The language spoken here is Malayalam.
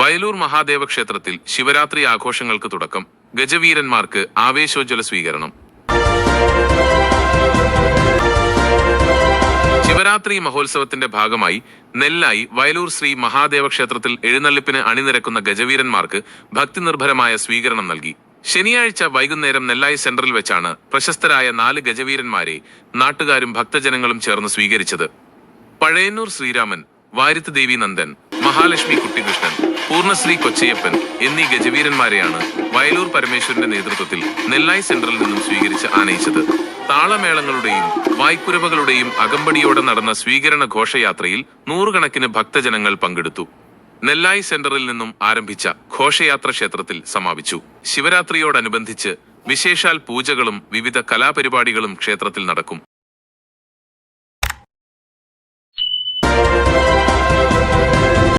വയലൂർ മഹാദേവ ക്ഷേത്രത്തിൽ ശിവരാത്രി ആഘോഷങ്ങൾക്ക് തുടക്കം. ഗജവീരന്മാർക്ക് ആവേശോജ്വല സ്വീകരണം. ശിവരാത്രി മഹോത്സവത്തിന്റെ ഭാഗമായി നെല്ലായി വയലൂർ ശ്രീ മഹാദേവ ക്ഷേത്രത്തിൽ എഴുന്നള്ളിപ്പിന് അണിനിരക്കുന്ന ഗജവീരന്മാർക്ക് ഭക്തിനിർഭരമായ സ്വീകരണം നൽകി. ശനിയാഴ്ച വൈകുന്നേരം നെല്ലായി സെന്ററിൽ വെച്ചാണ് പ്രശസ്തരായ 4 ഗജവീരന്മാരെ നാട്ടുകാരും ഭക്തജനങ്ങളും ചേർന്ന് സ്വീകരിച്ചത്. പഴയന്നൂർ ശ്രീരാമൻ, വാരിത്ത് ദേവി നന്ദൻ, മഹാലക്ഷ്മി കുട്ടികൃഷ്ണൻ, പൂർണ്ണശ്രീ കൊച്ചയ്യപ്പൻ എന്നീ ഗജവീരന്മാരെയാണ് വയലൂർ പരമേശ്വരന്റെ നേതൃത്വത്തിൽ നെല്ലായി സെന്ററിൽ നിന്നും സ്വീകരിച്ച് ആനയിച്ചത്. താളമേളങ്ങളുടെയും വായ്ക്കുരവകളുടെയും അകമ്പടിയോടെ നടന്ന സ്വീകരണ ഘോഷയാത്രയിൽ നൂറുകണക്കിന് ഭക്തജനങ്ങൾ പങ്കെടുത്തു. നെല്ലായി സെന്ററിൽ നിന്നും ആരംഭിച്ച ഘോഷയാത്ര ക്ഷേത്രത്തിൽ സമാപിച്ചു. ശിവരാത്രിയോടനുബന്ധിച്ച് വിശേഷാൽ പൂജകളും വിവിധ കലാപരിപാടികളും ക്ഷേത്രത്തിൽ നടക്കും.